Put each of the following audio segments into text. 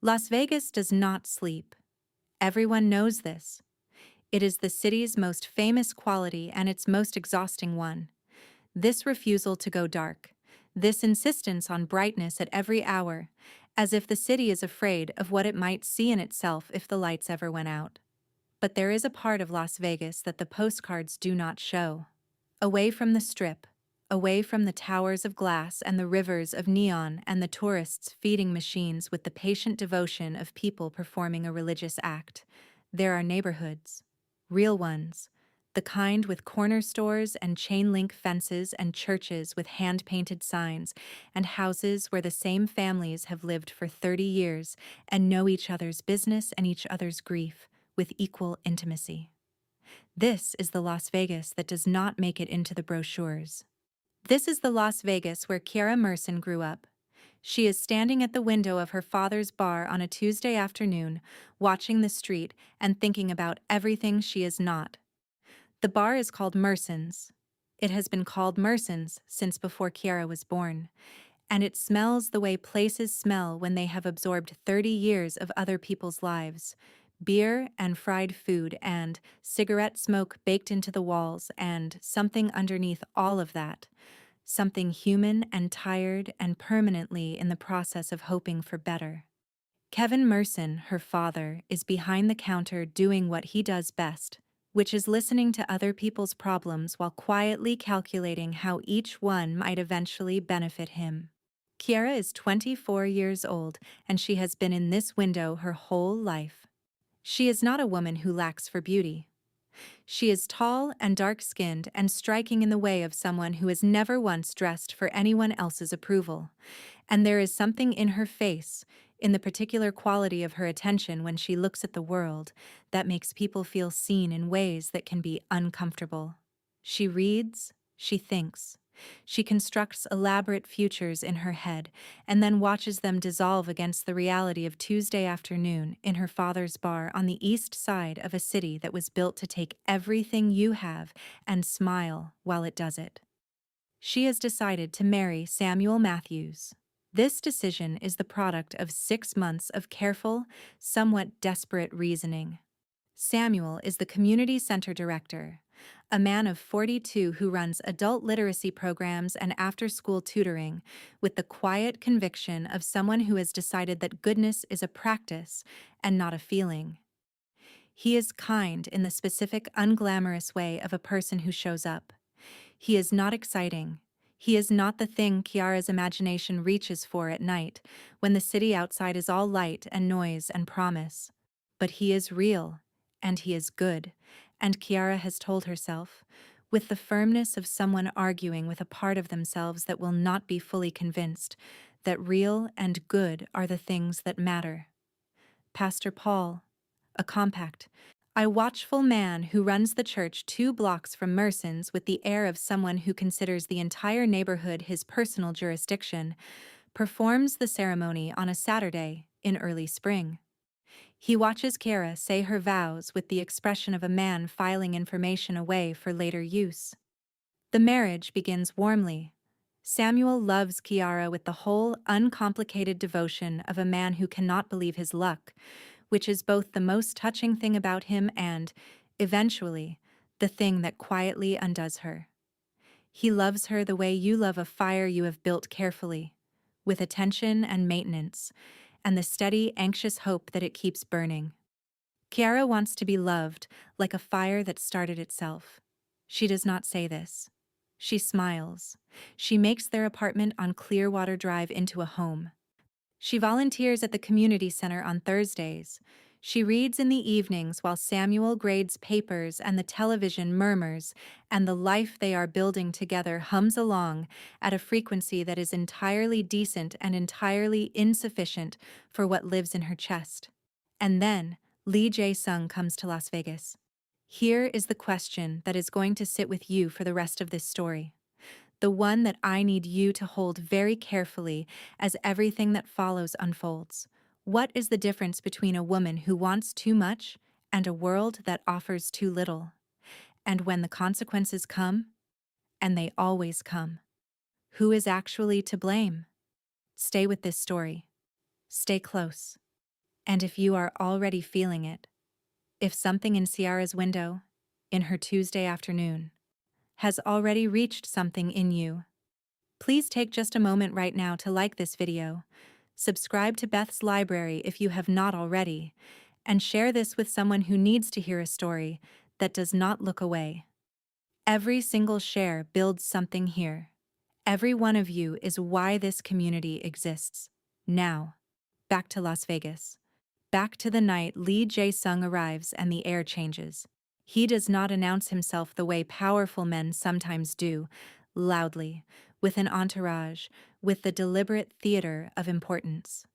Las Vegas does not sleep. Everyone knows this. It is the city's most famous quality and its most exhausting one. This refusal to go dark, this insistence on brightness at every hour, as if the city is afraid of what it might see in itself if the lights ever went out. But there is a part of Las Vegas that the postcards do not show. Away from the Strip, away from the towers of glass and the rivers of neon and the tourists feeding machines with the patient devotion of people performing a religious act, there are neighborhoods. Real ones. The kind with corner stores and chain-link fences and churches with hand-painted signs and houses where the same families have lived for 30 years and know each other's business and each other's grief with equal intimacy. This is the Las Vegas that does not make it into the brochures. This is the Las Vegas where Kiara Merson grew up. She is standing at the window of her father's bar on a Tuesday afternoon, watching the street and thinking about everything she is not. The bar is called Merson's. It has been called Merson's since before Kiara was born, and it smells the way places smell when they have absorbed 30 years of other people's lives. Beer and fried food and cigarette smoke baked into the walls and something underneath all of that. Something human and tired and permanently in the process of hoping for better. Kevin Merson, her father, is behind the counter doing what he does best, which is listening to other people's problems while quietly calculating how each one might eventually benefit him. Kiara is 24 years old, and she has been in this window her whole life. She is not a woman who lacks for beauty. She is tall and dark-skinned and striking in the way of someone who has never once dressed for anyone else's approval. And there is something in her face, in the particular quality of her attention when she looks at the world, that makes people feel seen in ways that can be uncomfortable. She reads, she thinks. She constructs elaborate futures in her head and then watches them dissolve against the reality of Tuesday afternoon in her father's bar on the east side of a city that was built to take everything you have and smile while it does it. She has decided to marry Samuel Matthews. This decision is the product of 6 months of careful, somewhat desperate reasoning. Samuel is the community center director, a man of 42 who runs adult literacy programs and after-school tutoring with the quiet conviction of someone who has decided that goodness is a practice and not a feeling. He is kind in the specific, unglamorous way of a person who shows up. He is not exciting. He is not the thing Kiara's imagination reaches for at night, when the city outside is all light and noise and promise. But he is real, and he is good, and Kiara has told herself, with the firmness of someone arguing with a part of themselves that will not be fully convinced, that real and good are the things that matter. Pastor Paul, a compact, watchful man who runs the church 2 blocks from Merson's with the air of someone who considers the entire neighborhood his personal jurisdiction, performs the ceremony on a Saturday in early spring. He watches Kiara say her vows with the expression of a man filing information away for later use. The marriage begins warmly. Samuel loves Kiara with the whole uncomplicated devotion of a man who cannot believe his luck, which is both the most touching thing about him and, eventually, the thing that quietly undoes her. He loves her the way you love a fire you have built carefully, with attention and maintenance, and the steady, anxious hope that it keeps burning. Kiara wants to be loved like a fire that started itself. She does not say this. She smiles. She makes their apartment on Clearwater Drive into a home. She volunteers at the community center on Thursdays. She reads in the evenings while Samuel grades papers and the television murmurs, and the life they are building together hums along at a frequency that is entirely decent and entirely insufficient for what lives in her chest. And then, Lee Jae-sung comes to Las Vegas. Here is the question that is going to sit with you for the rest of this story. The one that I need you to hold very carefully as everything that follows unfolds. What is the difference between a woman who wants too much and a world that offers too little? And when the consequences come, and they always come, who is actually to blame? Stay with this story. Stay close. And if you are already feeling it, if something in Ciara's window, in her Tuesday afternoon, has already reached something in you, please take just a moment right now to like this video, subscribe to Beth's Library if you have not already, and share this with someone who needs to hear a story that does not look away. Every single share builds something here. Every one of you is why this community exists. Now, back to Las Vegas. Back to the night Lee Jae-sung arrives and the air changes. He does not announce himself the way powerful men sometimes do, loudly, with an entourage, with the deliberate theater of importance.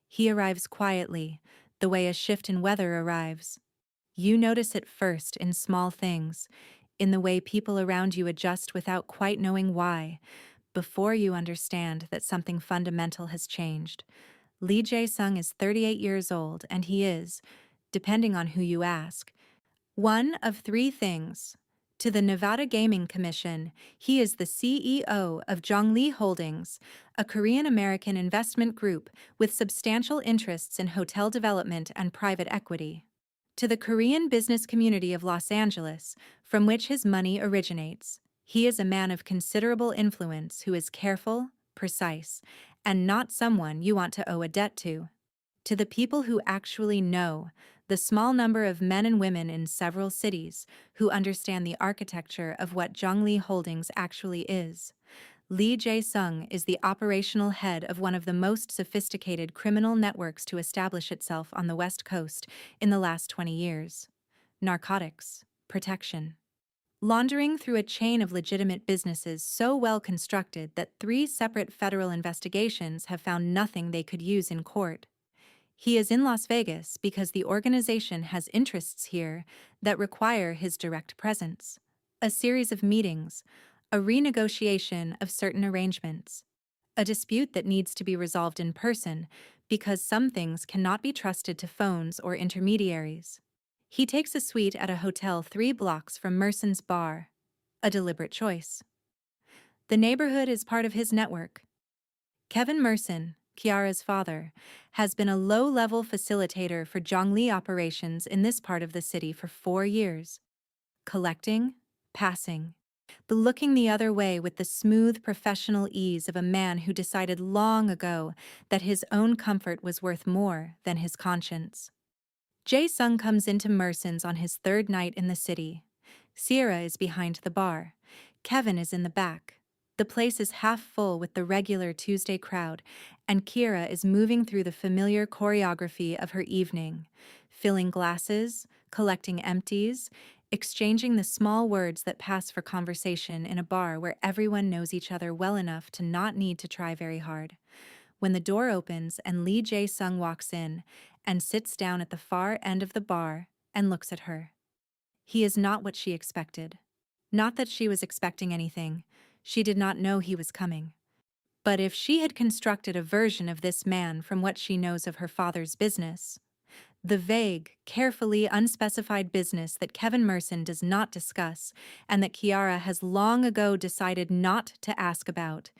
He arrives quietly, the way a shift in weather arrives. You notice it first in small things, in the way people around you adjust without quite knowing why, before you understand that something fundamental has changed. Lee Jae-sung is 38 years old, and he is, depending on who you ask, one of three things. To the Nevada Gaming Commission, he is the CEO of Zhongli Holdings, a Korean-American investment group with substantial interests in hotel development and private equity. To the Korean business community of Los Angeles, from which his money originates, he is a man of considerable influence who is careful, precise, and not someone you want to owe a debt to. To the people who actually know, the small number of men and women in several cities who understand the architecture of what Zhongli Holdings actually is, Lee Jae-sung is the operational head of one of the most sophisticated criminal networks to establish itself on the West Coast in the last 20 years. Narcotics, protection, laundering through a chain of legitimate businesses so well constructed that 3 separate federal investigations have found nothing they could use in court. He is in Las Vegas because the organization has interests here that require his direct presence. A series of meetings, a renegotiation of certain arrangements, a dispute that needs to be resolved in person because some things cannot be trusted to phones or intermediaries. He takes a suite at a hotel 3 blocks from Merson's bar, a deliberate choice. The neighborhood is part of his network. Kevin Merson, Kiara's father, has been a low-level facilitator for Zhongli operations in this part of the city for 4 years. Collecting, passing, but looking the other way with the smooth professional ease of a man who decided long ago that his own comfort was worth more than his conscience. Jae-sung comes into Merson's on his 3rd night in the city. Sierra is behind the bar. Kevin is in the back. The place is half full with the regular Tuesday crowd, and Kira is moving through the familiar choreography of her evening, filling glasses, collecting empties, exchanging the small words that pass for conversation in a bar where everyone knows each other well enough to not need to try very hard. When the door opens and Lee Jae-sung walks in and sits down at the far end of the bar and looks at her. He is not what she expected. Not that she was expecting anything. She did not know he was coming. But if she had constructed a version of this man from what she knows of her father's business, the vague, carefully unspecified business that Kevin Merson does not discuss and that Kiara has long ago decided not to ask about,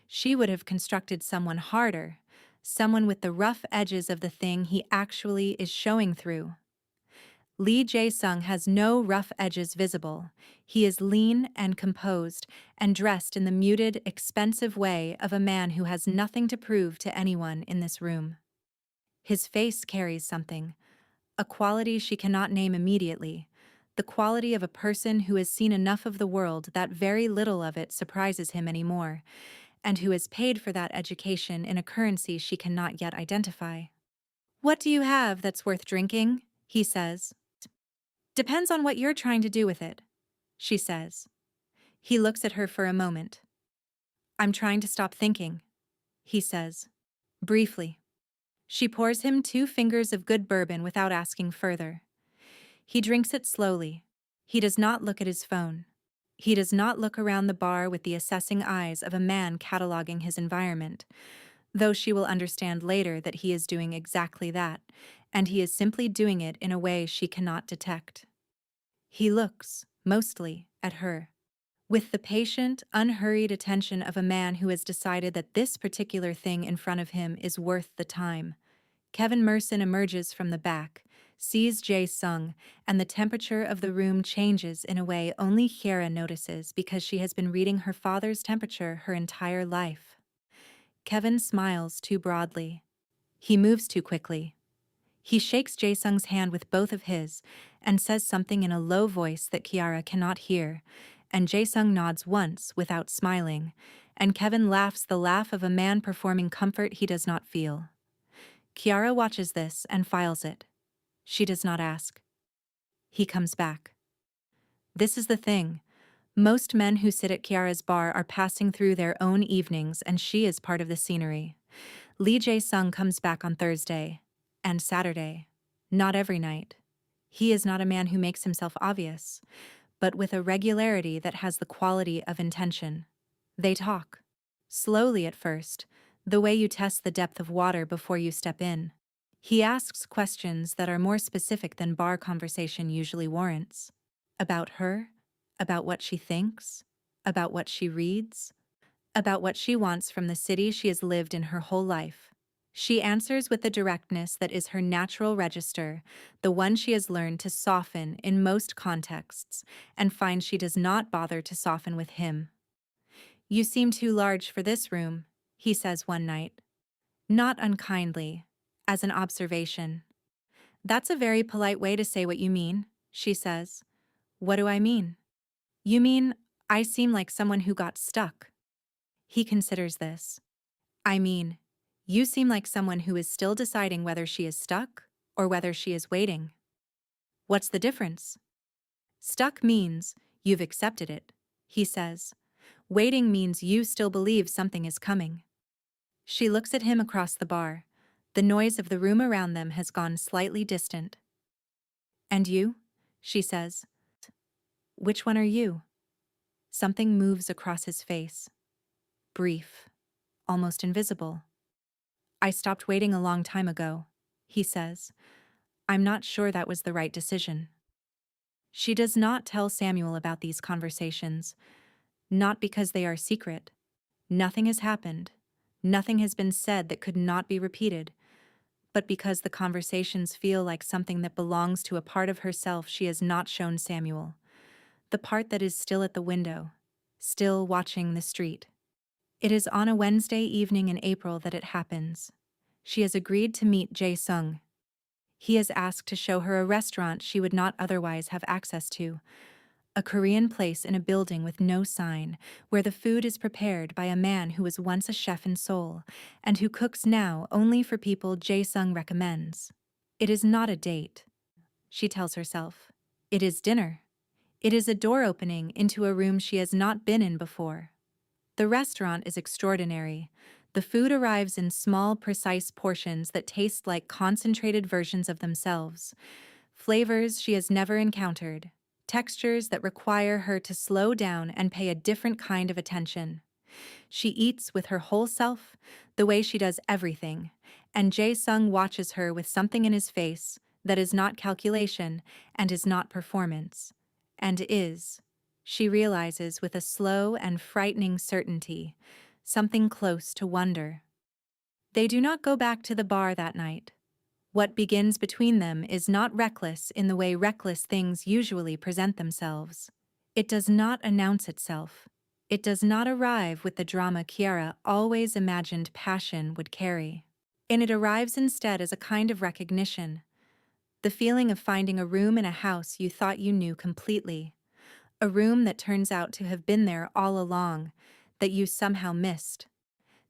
she would have constructed someone harder, someone with the rough edges of the thing he actually is showing through. Lee Jae-sung has no rough edges visible. He is lean and composed and dressed in the muted, expensive way of a man who has nothing to prove to anyone in this room. His face carries something, a quality she cannot name immediately, the quality of a person who has seen enough of the world that very little of it surprises him anymore, and who has paid for that education in a currency she cannot yet identify. "What do you have that's worth drinking?" he says. "Depends on what you're trying to do with it," she says. He looks at her for a moment. "I'm trying to stop thinking," he says. Briefly. She pours him 2 fingers of good bourbon without asking further. He drinks it slowly. He does not look at his phone. He does not look around the bar with the assessing eyes of a man cataloging his environment, though she will understand later that he is doing exactly that, and he is simply doing it in a way she cannot detect. He looks, mostly, at her, with the patient, unhurried attention of a man who has decided that this particular thing in front of him is worth the time. Kevin Merson emerges from the back, sees Jae Sung, and the temperature of the room changes in a way only Kiara notices because she has been reading her father's temperature her entire life. Kevin smiles too broadly. He moves too quickly. He shakes Jae Sung's hand with both of his and says something in a low voice that Kiara cannot hear, and Jae Sung nods once without smiling, and Kevin laughs the laugh of a man performing comfort he does not feel. Kiara watches this and files it. She does not ask. He comes back. This is the thing. Most men who sit at Kiara's bar are passing through their own evenings, and she is part of the scenery. Lee Jae-sung comes back on Thursday and Saturday. Not every night. He is not a man who makes himself obvious, but with a regularity that has the quality of intention. They talk. Slowly at first, the way you test the depth of water before you step in. He asks questions that are more specific than bar conversation usually warrants. About her, about what she thinks, about what she reads, about what she wants from the city she has lived in her whole life. She answers with the directness that is her natural register, the one she has learned to soften in most contexts, and finds she does not bother to soften with him. "You seem too large for this room," he says one night. Not unkindly, as an observation. "That's a very polite way to say what you mean," she says. "What do I mean?" "You mean, I seem like someone who got stuck." He considers this. "I mean, you seem like someone who is still deciding whether she is stuck or whether she is waiting." "What's the difference?" "Stuck means you've accepted it," he says. "Waiting means you still believe something is coming." She looks at him across the bar. The noise of the room around them has gone slightly distant. "And you?" she says. "Which one are you?" Something moves across his face. Brief. Almost invisible. "I stopped waiting a long time ago," he says. "I'm not sure that was the right decision." She does not tell Samuel about these conversations. Not because they are secret. Nothing has happened. Nothing has been said that could not be repeated. But because the conversations feel like something that belongs to a part of herself she has not shown Samuel. The part that is still at the window. Still watching the street. It is on a Wednesday evening in April that it happens. She has agreed to meet Jae Sung. He has asked to show her a restaurant she would not otherwise have access to. A Korean place in a building with no sign, where the food is prepared by a man who was once a chef in Seoul, and who cooks now only for people Jae Sung recommends. It is not a date, she tells herself. It is dinner. It is a door opening into a room she has not been in before. The restaurant is extraordinary. The food arrives in small, precise portions that taste like concentrated versions of themselves. Flavors she has never encountered. Textures that require her to slow down and pay a different kind of attention. She eats with her whole self, the way she does everything, and Jae Sung watches her with something in his face that is not calculation and is not performance, and is, she realizes with a slow and frightening certainty, something close to wonder. They do not go back to the bar that night. What begins between them is not reckless in the way reckless things usually present themselves. It does not announce itself. It does not arrive with the drama Kiara always imagined passion would carry. And it arrives instead as a kind of recognition. The feeling of finding a room in a house you thought you knew completely. A room that turns out to have been there all along, that you somehow missed.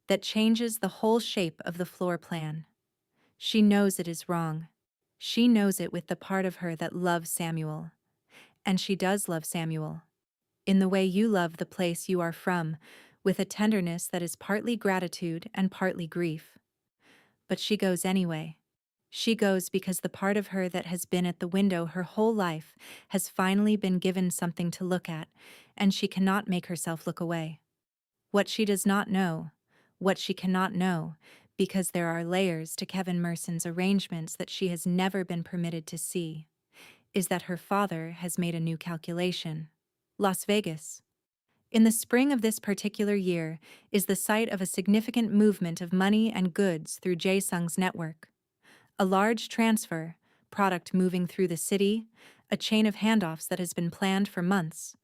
That changes the whole shape of the floor plan. She knows it is wrong. She knows it with the part of her that loves Samuel. And she does love Samuel. In the way you love the place you are from, with a tenderness that is partly gratitude and partly grief. But she goes anyway. She goes because the part of her that has been at the window her whole life has finally been given something to look at, and she cannot make herself look away. What she does not know, what she cannot know, because there are layers to Kevin Merson's arrangements that she has never been permitted to see, is that her father has made a new calculation. Las Vegas. In the spring of this particular year is the site of a significant movement of money and goods through Jae Sung's network. A large transfer, product moving through the city, a chain of handoffs that has been planned for months,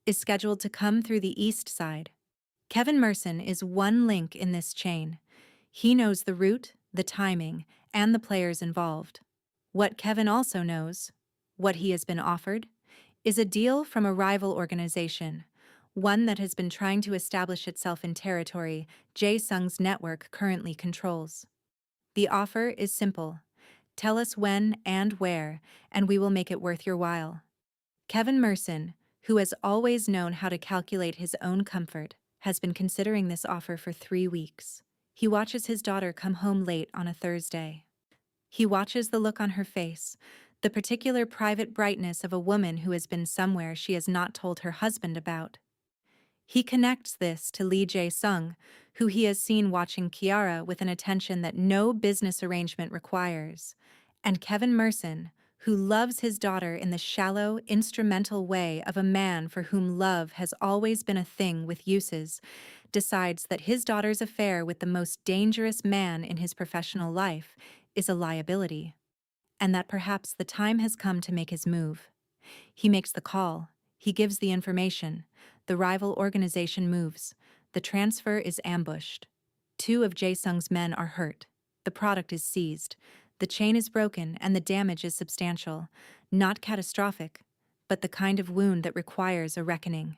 is scheduled to come through the east side. Kevin Merson is one link in this chain. He knows the route, the timing, and the players involved. What Kevin also knows, what he has been offered, is a deal from a rival organization, one that has been trying to establish itself in territory Jae-sung's network currently controls. The offer is simple. Tell us when and where, and we will make it worth your while. Kevin Merson, who has always known how to calculate his own comfort, has been considering this offer for 3 weeks. He watches his daughter come home late on a Thursday. He watches the look on her face, the particular private brightness of a woman who has been somewhere she has not told her husband about. He connects this to Lee Jae-sung, who he has seen watching Kiara with an attention that no business arrangement requires, and Kevin Merson, who loves his daughter in the shallow, instrumental way of a man for whom love has always been a thing with uses, decides that his daughter's affair with the most dangerous man in his professional life is a liability, and that perhaps the time has come to make his move. He makes the call. He gives the information. The rival organization moves. The transfer is ambushed. 2 of Jae-sung's men are hurt. The product is seized. The chain is broken and the damage is substantial. Not catastrophic, but the kind of wound that requires a reckoning.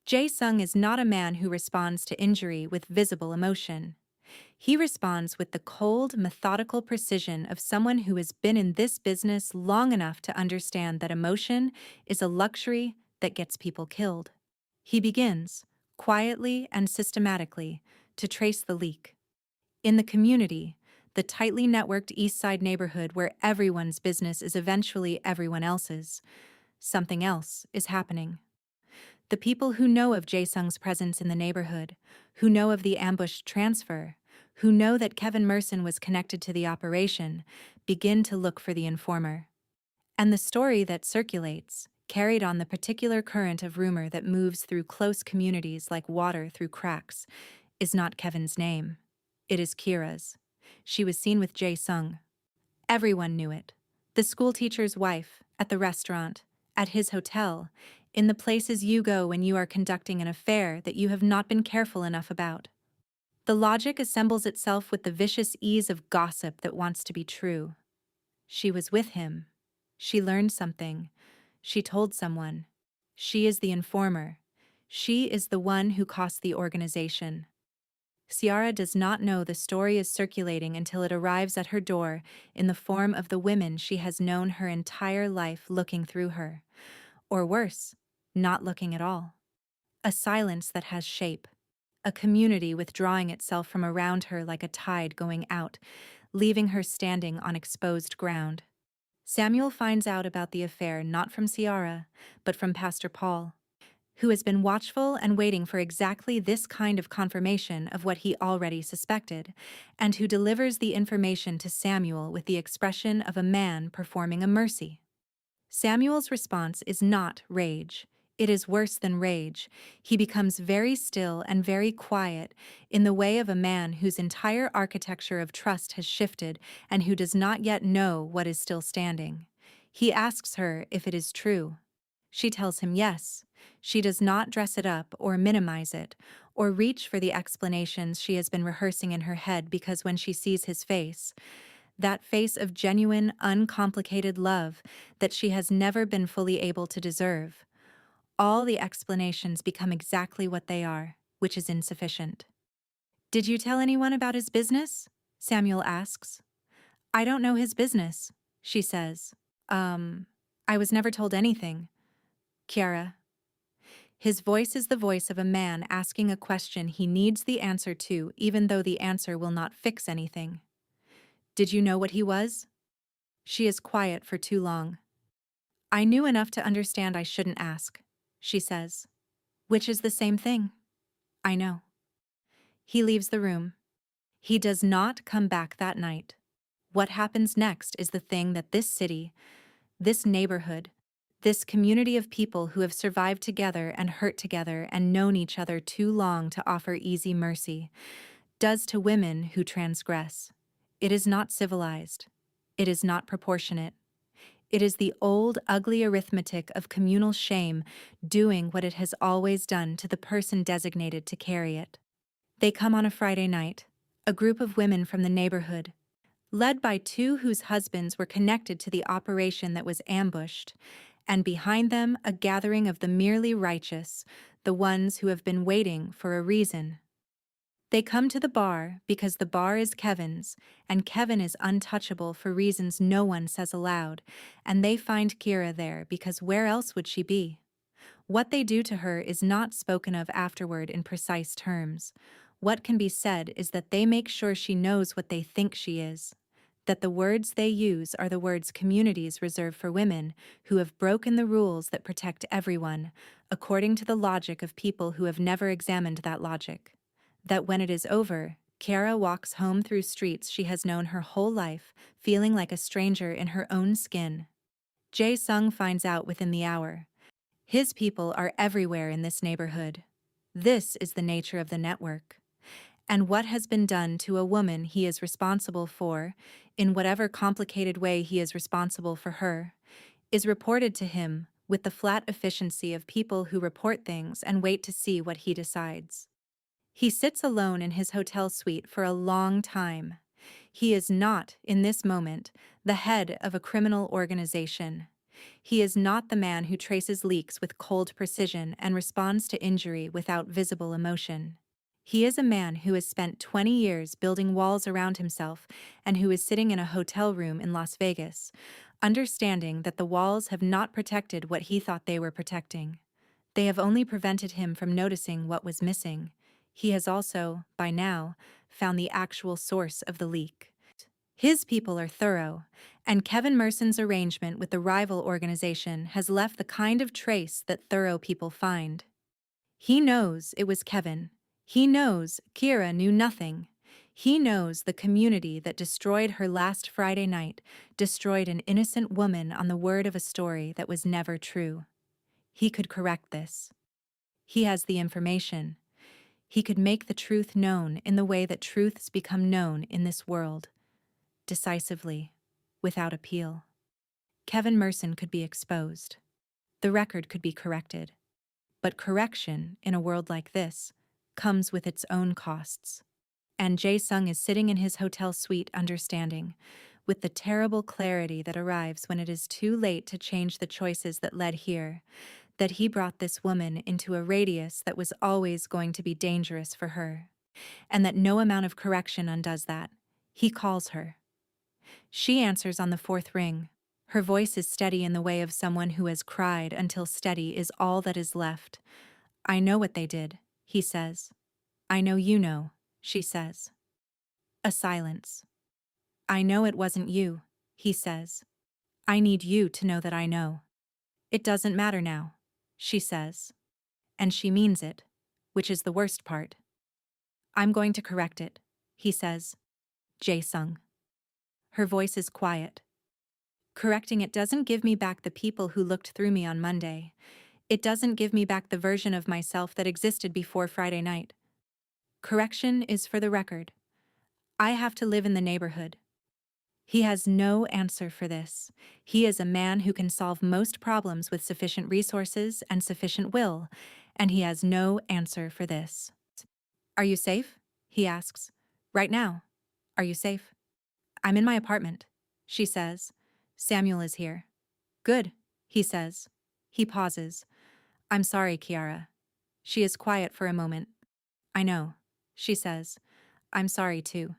Jae-sung is not a man who responds to injury with visible emotion. He responds with the cold, methodical precision of someone who has been in this business long enough to understand that emotion is a luxury that gets people killed. He begins, quietly and systematically, to trace the leak. In the community, the tightly networked East Side neighborhood where everyone's business is eventually everyone else's, something else is happening. The people who know of Jae-sung's presence in the neighborhood, who know of the ambushed transfer, who know that Kevin Merson was connected to the operation, begin to look for the informer. And the story that circulates, carried on the particular current of rumor that moves through close communities like water through cracks, is not Kevin's name. It is Kira's. She was seen with Jae-sung. Everyone knew it. The schoolteacher's wife, at the restaurant, at his hotel, in the places you go when you are conducting an affair that you have not been careful enough about. The logic assembles itself with the vicious ease of gossip that wants to be true. She was with him. She learned something. She told someone. She is the informer. She is the one who cost the organization. Ciara does not know the story is circulating until it arrives at her door in the form of the women she has known her entire life looking through her. Or worse, not looking at all. A silence that has shape. A community withdrawing itself from around her like a tide going out, leaving her standing on exposed ground. Samuel finds out about the affair not from Ciara, but from Pastor Paul, who has been watchful and waiting for exactly this kind of confirmation of what he already suspected, and who delivers the information to Samuel with the expression of a man performing a mercy. Samuel's response is not rage. It is worse than rage. He becomes very still and very quiet, in the way of a man whose entire architecture of trust has shifted and who does not yet know what is still standing. He asks her if it is true. She tells him yes. She does not dress it up or minimize it, or reach for the explanations she has been rehearsing in her head, because when she sees his face, that face of genuine, uncomplicated love that she has never been fully able to deserve, all the explanations become exactly what they are, which is insufficient. "Did you tell anyone about his business?" Samuel asks. "I don't know his business," she says. I was never told anything. Kiara. His voice is the voice of a man asking a question he needs the answer to, even though the answer will not fix anything. "Did you know what he was?" She is quiet for too long. "I knew enough to understand I shouldn't ask," she says. "Which is the same thing." "I know." He leaves the room. He does not come back that night. What happens next is the thing that this city, this neighborhood, this community of people who have survived together and hurt together and known each other too long to offer easy mercy, does to women who transgress. It is not civilized. It is not proportionate. It is the old, ugly arithmetic of communal shame doing what it has always done to the person designated to carry it. They come on a Friday night, a group of women from the neighborhood, led by two whose husbands were connected to the operation that was ambushed, and behind them a gathering of the merely righteous, the ones who have been waiting for a reason. They come to the bar because the bar is Kevin's, and Kevin is untouchable for reasons no one says aloud, and they find Kira there because where else would she be? What they do to her is not spoken of afterward in precise terms. What can be said is that they make sure she knows what they think she is, that the words they use are the words communities reserve for women who have broken the rules that protect everyone, according to the logic of people who have never examined that logic. That when it is over, Kara walks home through streets she has known her whole life, feeling like a stranger in her own skin. Jae-sung finds out within the hour. His people are everywhere in this neighborhood. This is the nature of the network. And what has been done to a woman he is responsible for, in whatever complicated way he is responsible for her, is reported to him with the flat efficiency of people who report things and wait to see what he decides. He sits alone in his hotel suite for a long time. He is not, in this moment, the head of a criminal organization. He is not the man who traces leaks with cold precision and responds to injury without visible emotion. He is a man who has spent 20 years building walls around himself and who is sitting in a hotel room in Las Vegas, understanding that the walls have not protected what he thought they were protecting. They have only prevented him from noticing what was missing. He has also, by now, found the actual source of the leak. His people are thorough, and Kevin Merson's arrangement with the rival organization has left the kind of trace that thorough people find. He knows it was Kevin. He knows Kira knew nothing. He knows the community that destroyed her last Friday night destroyed an innocent woman on the word of a story that was never true. He could correct this. He has the information. He could make the truth known in the way that truths become known in this world. Decisively, without appeal. Kevin Merson could be exposed. The record could be corrected. But correction, in a world like this, comes with its own costs. And Jae-sung is sitting in his hotel suite understanding, with the terrible clarity that arrives when it is too late to change the choices that led here, that he brought this woman into a radius that was always going to be dangerous for her, and that no amount of correction undoes that. He calls her. She answers on the fourth ring. Her voice is steady in the way of someone who has cried until steady is all that is left. "I know what they did," he says. "I know you know," she says. A silence. "I know it wasn't you," he says. "I need you to know that I know." "It doesn't matter now," she says. And she means it, which is the worst part. "I'm going to correct it," he says. Jae-sung. Her voice is quiet. "Correcting it doesn't give me back the people who looked through me on Monday. It doesn't give me back the version of myself that existed before Friday night. Correction is for the record. I have to live in the neighborhood." He has no answer for this. He is a man who can solve most problems with sufficient resources and sufficient will, and he has no answer for this. "Are you safe?" he asks. "Right now. Are you safe?" "I'm in my apartment," she says. "Samuel is here." "Good," he says. He pauses. "I'm sorry, Kiara." She is quiet for a moment. "I know," she says. "I'm sorry too."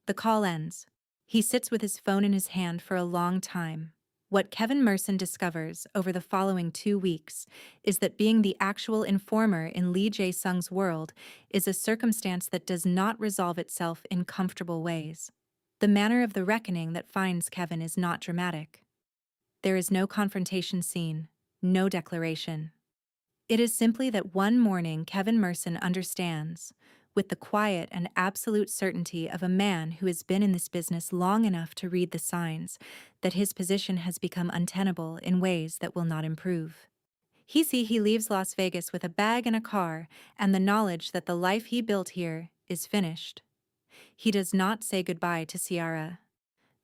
The call ends. He sits with his phone in his hand for a long time. What Kevin Merson discovers over the following 2 weeks is that being the actual informer in Lee Jae-sung's world is a circumstance that does not resolve itself in comfortable ways. The manner of the reckoning that finds Kevin is not dramatic. There is no confrontation scene, no declaration. It is simply that one morning Kevin Merson understands, with the quiet and absolute certainty of a man who has been in this business long enough to read the signs, that his position has become untenable in ways that will not improve. He leaves Las Vegas with a bag and a car and the knowledge that the life he built here is finished. He does not say goodbye to Ciara.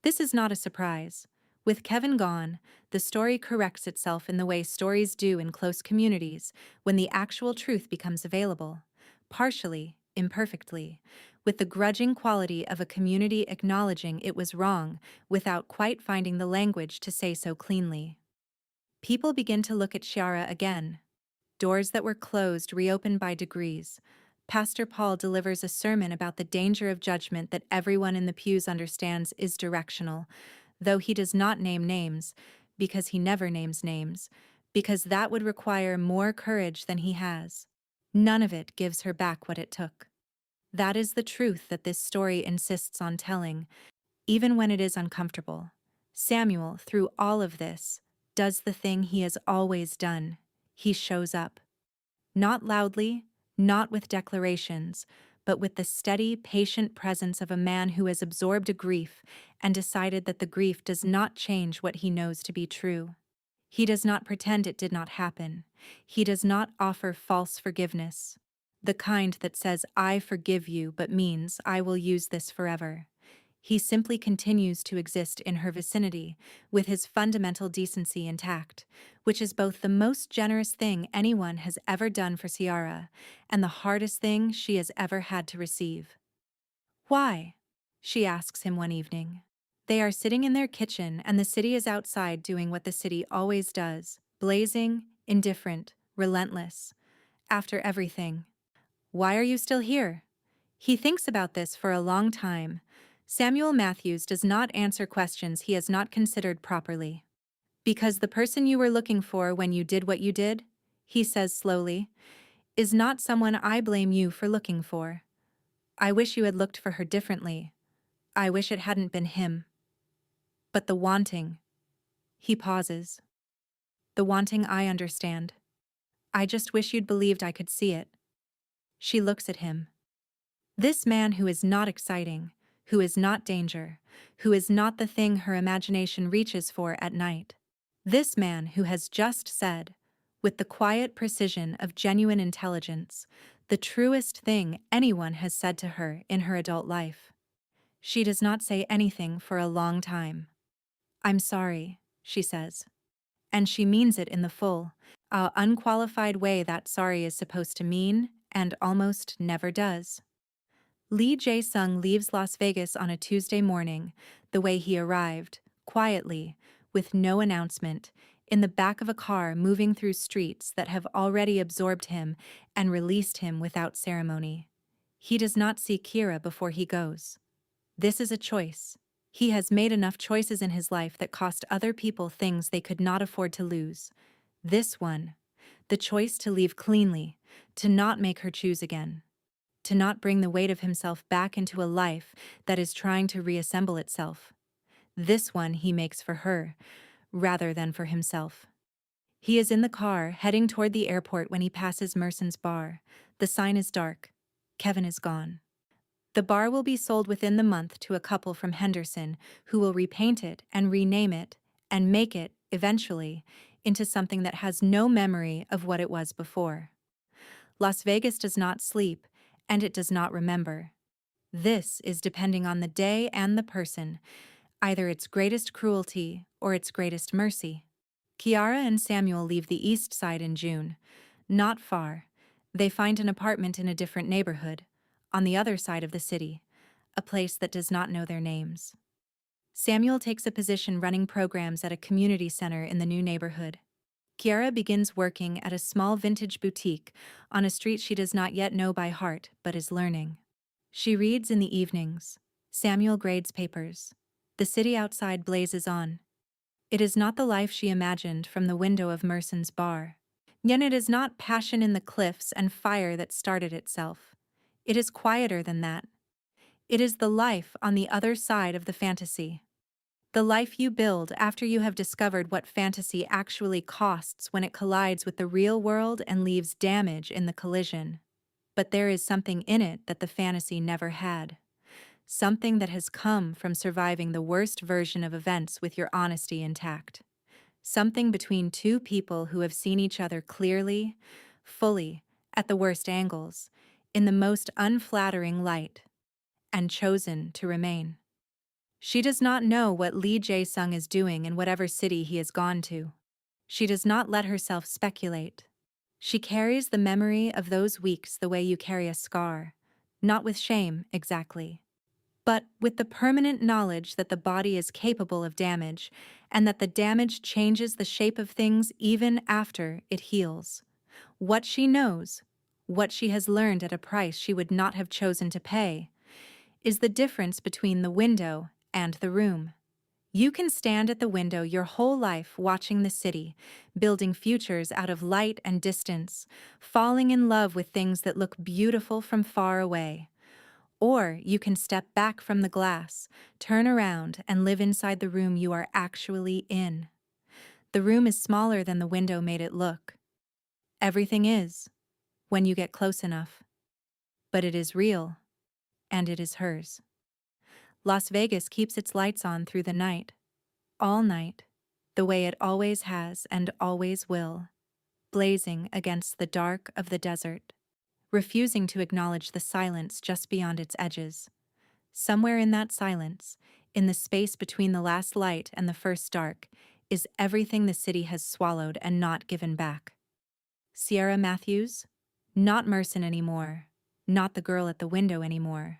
This is not a surprise. With Kevin gone, the story corrects itself in the way stories do in close communities when the actual truth becomes available. Partially, imperfectly, with the grudging quality of a community acknowledging it was wrong without quite finding the language to say so cleanly. People begin to look at Chiara again. Doors that were closed reopen by degrees. Pastor Paul delivers a sermon about the danger of judgment that everyone in the pews understands is directional, though he does not name names, because he never names names, because that would require more courage than he has. None of it gives her back what it took. That is the truth that this story insists on telling, even when it is uncomfortable. Samuel, through all of this, does the thing he has always done. He shows up. Not loudly, not with declarations, but with the steady, patient presence of a man who has absorbed a grief and decided that the grief does not change what he knows to be true. He does not pretend it did not happen. He does not offer false forgiveness, the kind that says, "I forgive you," but means, "I will use this forever." He simply continues to exist in her vicinity, with his fundamental decency intact, which is both the most generous thing anyone has ever done for Ciara and the hardest thing she has ever had to receive. "Why?" she asks him one evening. They are sitting in their kitchen and the city is outside doing what the city always does, blazing, indifferent, relentless. After everything. "Why are you still here?" He thinks about this for a long time. Samuel Matthews does not answer questions he has not considered properly. "Because the person you were looking for when you did what you did," he says slowly, "is not someone I blame you for looking for. I wish you had looked for her differently. I wish it hadn't been him. But the wanting." He pauses. "The wanting I understand. I just wish you'd believed I could see it." She looks at him. This man who is not exciting, who is not danger, who is not the thing her imagination reaches for at night. This man who has just said, with the quiet precision of genuine intelligence, the truest thing anyone has said to her in her adult life. She does not say anything for a long time. "I'm sorry," she says. And she means it in the full, unqualified way that sorry is supposed to mean, and almost never does. Lee Jae-sung leaves Las Vegas on a Tuesday morning, the way he arrived, quietly, with no announcement, in the back of a car moving through streets that have already absorbed him and released him without ceremony. He does not see Kira before he goes. This is a choice. He has made enough choices in his life that cost other people things they could not afford to lose. This one, the choice to leave cleanly, to not make her choose again. To not bring the weight of himself back into a life that is trying to reassemble itself. This one he makes for her, rather than for himself. He is in the car, heading toward the airport when he passes Merson's bar. The sign is dark. Kevin is gone. The bar will be sold within the month to a couple from Henderson who will repaint it and rename it and make it, eventually, into something that has no memory of what it was before. Las Vegas does not sleep, and it does not remember. This is depending on the day and the person, either its greatest cruelty or its greatest mercy. Kiara and Samuel leave the east side in June. Not far. They find an apartment in a different neighborhood, on the other side of the city, a place that does not know their names. Samuel takes a position running programs at a community center in the new neighborhood. Kiara begins working at a small vintage boutique on a street she does not yet know by heart but is learning. She reads in the evenings. Samuel grades papers. The city outside blazes on. It is not the life she imagined from the window of Merson's bar. Yet it is not passion in the cliffs and fire that started itself. It is quieter than that. It is the life on the other side of the fantasy. The life you build after you have discovered what fantasy actually costs when it collides with the real world and leaves damage in the collision. But there is something in it that the fantasy never had. Something that has come from surviving the worst version of events with your honesty intact. Something between two people who have seen each other clearly, fully, at the worst angles, in the most unflattering light, and chosen to remain. She does not know what Lee Jae-sung is doing in whatever city he has gone to. She does not let herself speculate. She carries the memory of those weeks the way you carry a scar, not with shame, exactly, but with the permanent knowledge that the body is capable of damage and that the damage changes the shape of things even after it heals. What she knows, what she has learned at a price she would not have chosen to pay, is the difference between the window and the room. You can stand at the window your whole life watching the city, building futures out of light and distance, falling in love with things that look beautiful from far away. Or you can step back from the glass, turn around, and live inside the room you are actually in. The room is smaller than the window made it look. Everything is, when you get close enough. But it is real, and it is hers. Las Vegas keeps its lights on through the night, all night, the way it always has and always will, blazing against the dark of the desert, refusing to acknowledge the silence just beyond its edges. Somewhere in that silence, in the space between the last light and the first dark, is everything the city has swallowed and not given back. Sierra Matthews, not Merson anymore, not the girl at the window anymore,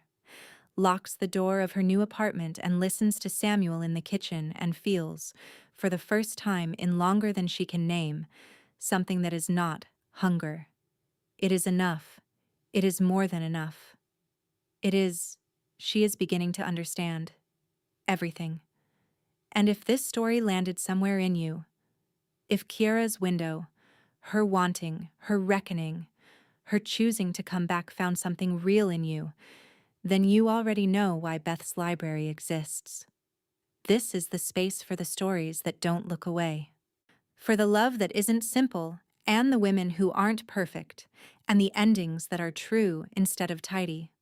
locks the door of her new apartment and listens to Samuel in the kitchen and feels, for the first time in longer than she can name, something that is not hunger. It is enough. It is more than enough. She is beginning to understand everything. And if this story landed somewhere in you, if Kiara's window, her wanting, her reckoning, her choosing to come back found something real in you, then you already know why Beth's library exists. This is the space for the stories that don't look away. For the love that isn't simple, and the women who aren't perfect, and the endings that are true instead of tidy.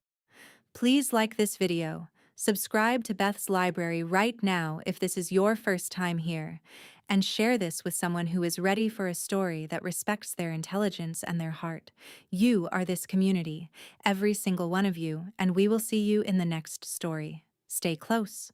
Please like this video, subscribe to Beth's Library right now if this is your first time here, and share this with someone who is ready for a story that respects their intelligence and their heart. You are this community, every single one of you, and we will see you in the next story. Stay close.